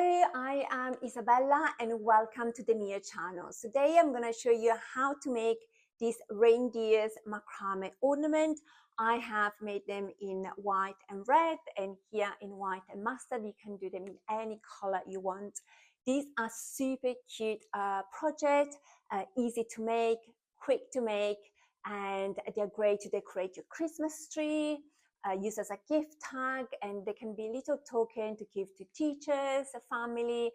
I am Isabella and welcome to the Mia channel. Today I'm going to show you how to make this reindeer's macrame ornament. I have made them in white and red, and here in white and mustard. You can do them in any color you want. These are super cute project, easy to make, quick to make, and they're great to decorate your Christmas tree. Use as a gift tag, and they can be little token to give to teachers, family,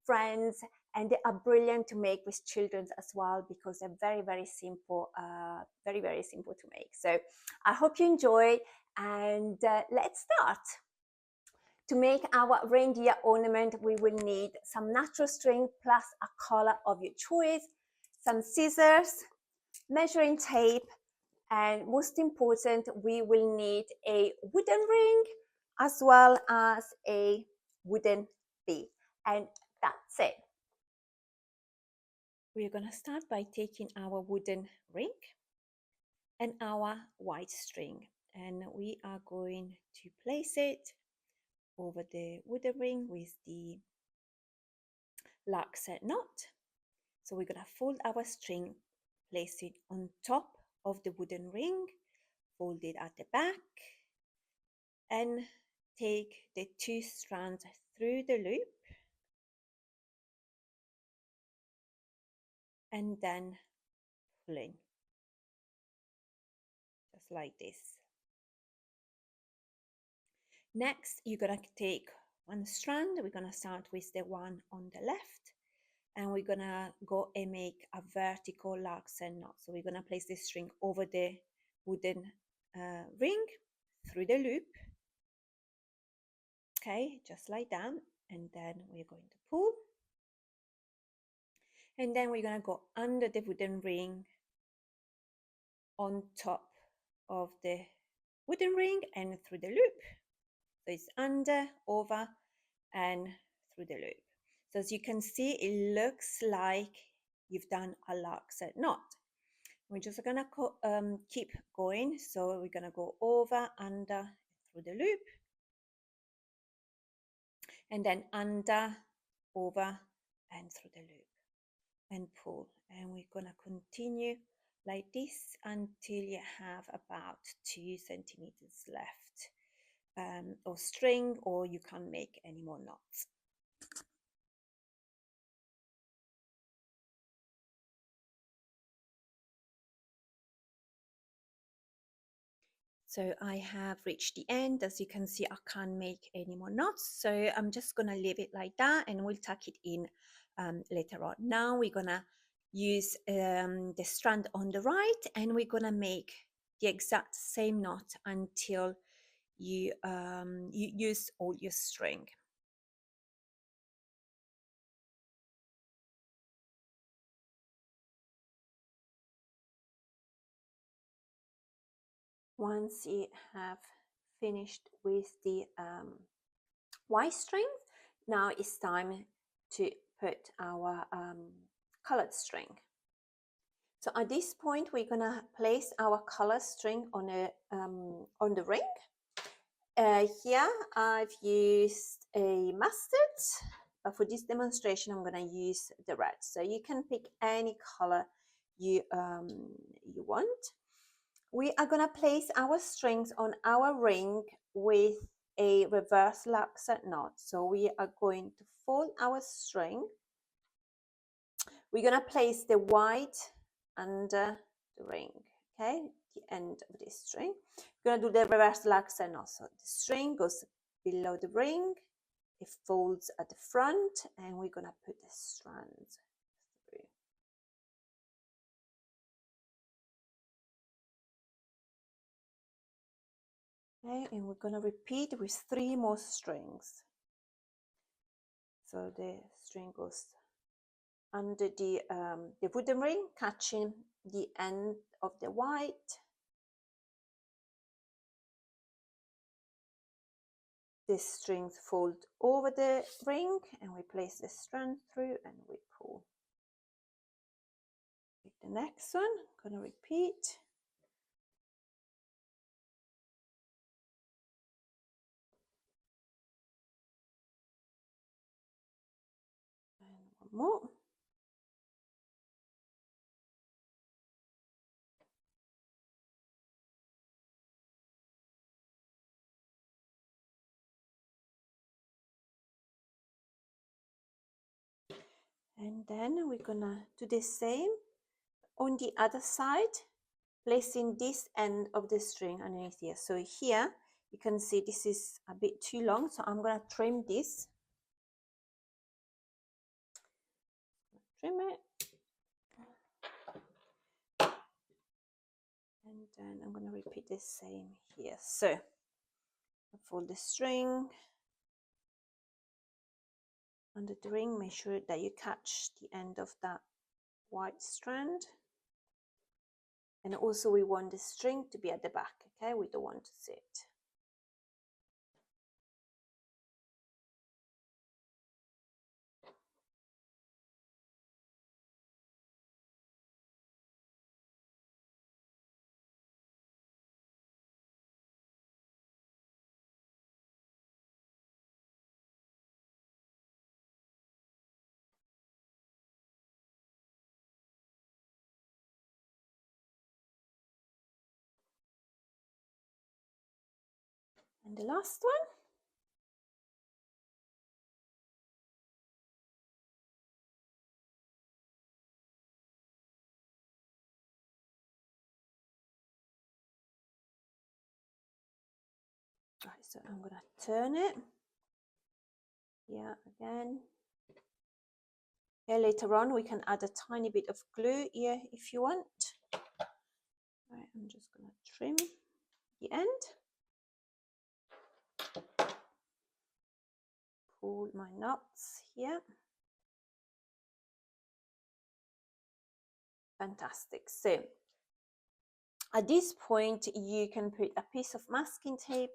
friends, and they are brilliant to make with children as well because they're very simple, very simple to make. So I hope you enjoy, and let's start. To make our reindeer ornament, we will need some natural string plus a color of your choice, some scissors, measuring tape, and most important, we will need a wooden ring as well as a wooden bee. And that's it. We're going to start by taking our wooden ring and our white string, and we are going to place it over the wooden ring with the laxer knot. So we're going to fold our string, place it on top of the wooden ring, fold it at the back, and take the two strands through the loop and then pulling just like this. Next, you're going to take one strand. We're going to start with the one on the left, and we're going to go and make a vertical laxer knot. So we're going to place this string over the wooden ring through the loop, okay, just like that, and then we're going to pull, and then we're going to go under the wooden ring on top of the wooden ring and through the loop. So it's under, over, and through the loop. So as you can see, it looks like you've done a laxer knot. We're just gonna keep going. So we're gonna go over, under, through the loop, and then under, over, and through the loop, and pull. And we're gonna continue like this until you have about 2 centimeters left of string, or you can't make any more knots. So I have reached the end. As you can see, I can't make any more knots, so I'm just gonna leave it like that, and we'll tuck it in later on. Now we're gonna use the strand on the right, and we're gonna make the exact same knot until you use all your string. Once you have finished with the white string, now it's time to put our colored string. So at this point, we're gonna place our colored string on the ring. Here I've used a mustard, but for this demonstration, I'm gonna use the red. So you can pick any color you want. We are gonna place our strings on our ring with a reverse laxer knot. So we are going to fold our string. We're gonna place the white under the ring, okay, the end of this string. We're gonna do the reverse laxer knot. So the string goes below the ring, it folds at the front, and we're gonna put the strands through. Okay, and we're gonna repeat with 3 more strings. So the string goes under the wooden ring, catching the end of the white. The strings fold over the ring, and we place the strand through, and we pull. With the next one, I'm gonna repeat. One more. And then we're gonna do the same on the other side, placing this end of the string underneath here. So here you can see this is a bit too long, so I'm gonna trim this. Trim it. And then I'm gonna repeat the same here. So I fold the string under the ring, make sure that you catch the end of that white strand. And also we want the string to be at the back, okay? We don't want to see it. And the last one. Right, so I'm gonna turn it. Yeah, again. Okay, later on we can add a tiny bit of glue here if you want. Right, I'm just gonna trim the end. Pull my knots here. Fantastic. So at this point you can put a piece of masking tape.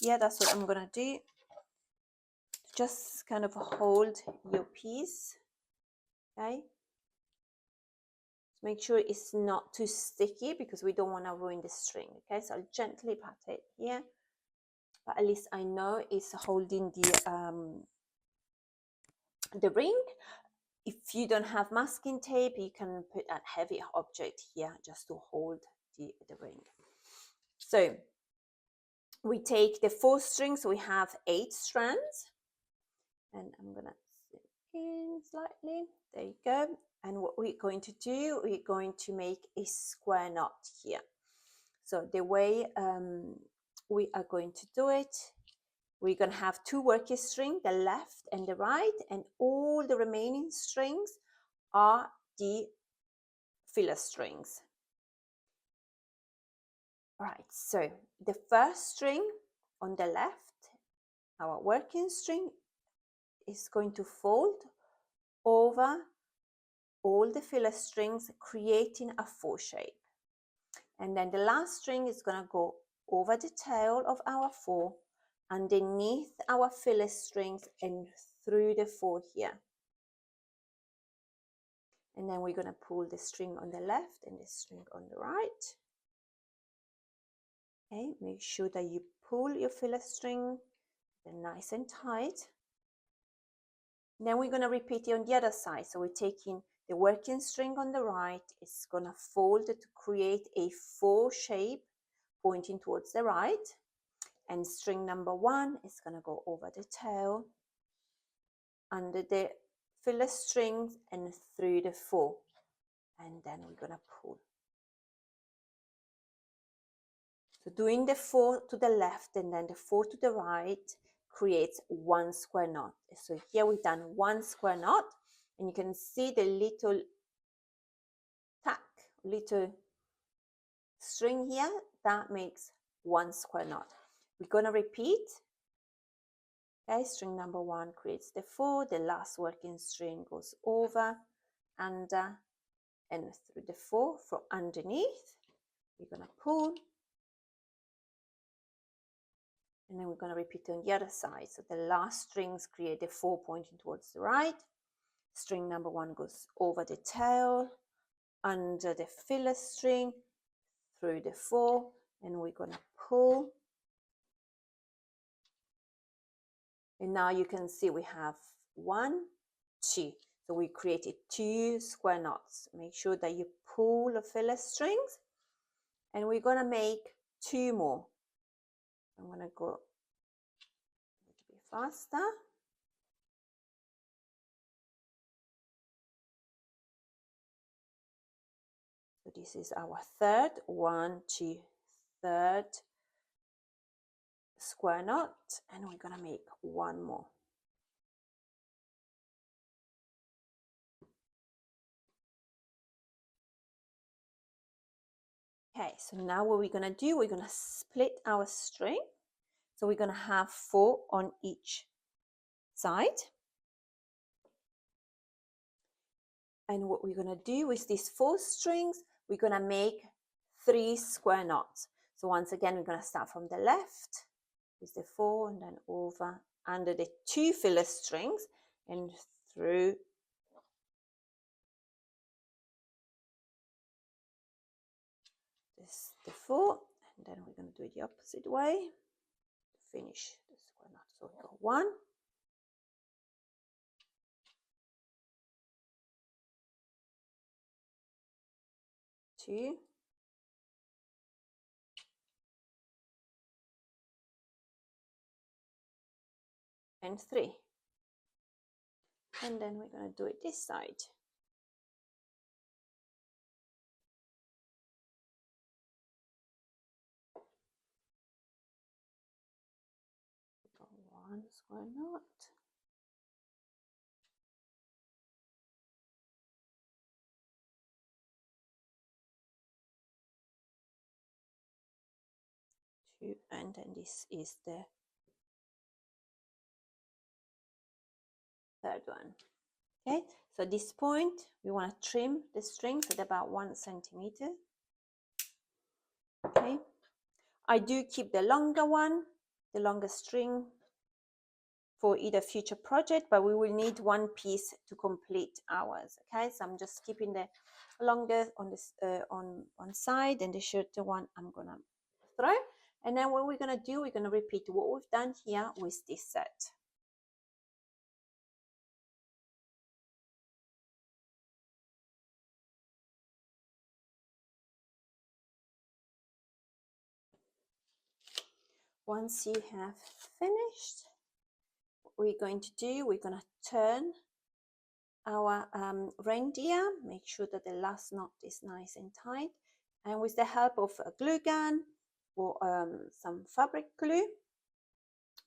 Yeah, that's what I'm gonna do. Just kind of hold your piece. Okay. Make sure it's not too sticky because we don't want to ruin the string. Okay, so I'll gently pat it here, but at least I know it's holding the ring. If you don't have masking tape, you can put a heavy object here just to hold the ring. So we take the 4 strings, so we have 8 strands, and I'm gonna zoom in slightly. There you go. And what we're going to do, we're going to make a square knot here. So the way we are going to do it, we're going to have 2 working strings, the left and the right, and all the remaining strings are the filler strings. Right, so the first string on the left, our working string, is going to fold over all the filler strings, creating a 4 shape. And then the last string is going to go over the tail of our 4, underneath our filler strings and through the 4 here. And then we're going to pull the string on the left and the string on the right. Okay, make sure that you pull your filler string nice and tight. And then we're going to repeat it on the other side. So we're taking the working string on the right, it's going to fold to create a 4 shape pointing towards the right. And string number 1 is going to go over the tail, under the filler strings and through the 4. And then we're going to pull. So doing the 4 to the left and then the 4 to the right creates 1 square knot. So here we've done 1 square knot, and you can see the little tack, little string here, that makes 1 square knot. We're going to repeat. Okay, string number 1 creates the 4, the last working string goes over, under, and through the 4 from underneath. We're going to pull. And then we're going to repeat on the other side. So the last strings create the 4 pointing towards the right. String number 1 goes over the tail, under the filler string, through the 4, and we're going to pull. And now you can see we have 1, 2. So we created 2 square knots. Make sure that you pull the filler strings, and we're going to make 2 more. I'm going to go a little bit faster. So this is our third, 1, 2, third square knot, and we're going to make 1 more. Okay, so now what we're going to do, we're going to split our string. So we're going to have 4 on each side. And what we're going to do with these 4 strings, we're going to make 3 square knots. So once again, we're going to start from the left with the 4 and then over under the 2 filler strings and through the 4, and then we're going to do it the opposite way to finish the square knot. So we go 1, 2, and 3, and then we're going to do it this side. Go 1 square knot, 2, and then this is the third one. Okay, so at this point we want to trim the strings at about 1 centimeter. Okay, I do keep the longer one, the longer string, for either future project, but we will need 1 piece to complete ours. Okay, so I'm just keeping the longer on this on one side, and the shorter one I'm gonna throw. And then what we're gonna do, we're gonna repeat what we've done here with this set. Once you have finished, what we're going to do, we're going to turn our reindeer, make sure that the last knot is nice and tight, and with the help of a glue gun or some fabric glue,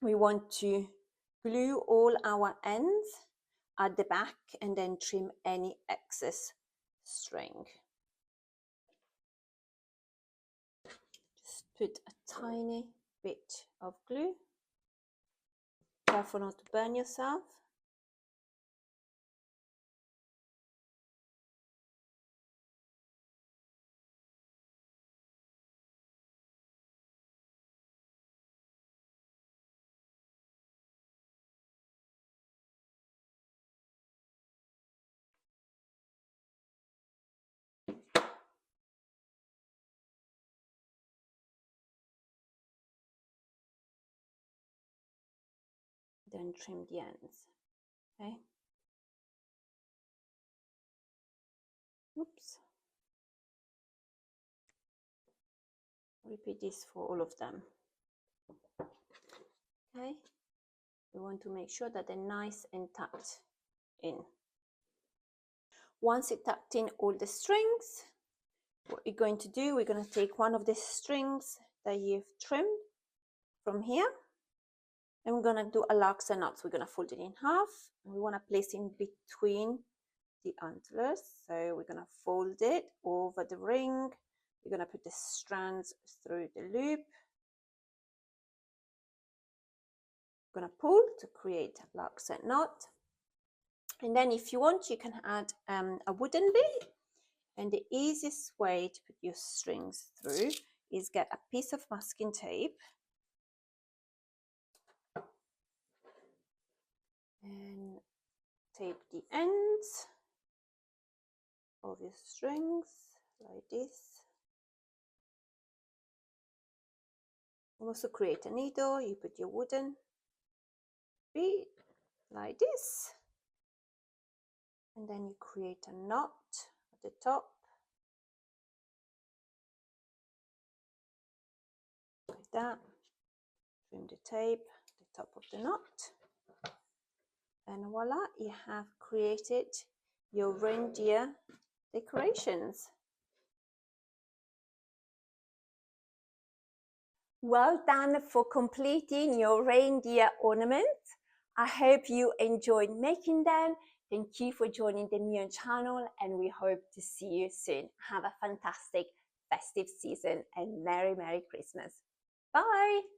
we want to glue all our ends at the back and then trim any excess string. Just put a tiny bit of glue. Careful not to burn yourself. Then trim the ends. Okay. Oops. Repeat this for all of them. Okay. We want to make sure that they're nice and tucked in. Once you tucked in all the strings, what we're going to do, we're going to take one of the strings that you've trimmed from here, and we're going to do a locks and knots. We're going to fold it in half, and we want to place it in between the antlers. So we're going to fold it over the ring. We're going to put the strands through the loop. We're going to pull to create a locks and knot. And then if you want, you can add a wooden bead. And the easiest way to put your strings through is get a piece of masking tape and tape the ends of your strings like this. Also create a needle, you put your wooden bead like this, And then you create a knot at the top, like that. Trim the tape at the top of the knot, and voila, you have created your reindeer decorations. Well done for completing your reindeer ornament. I hope you enjoyed making them. Thank you for joining the Mio channel, and we hope to see you soon. Have a fantastic festive season and Merry Christmas. Bye!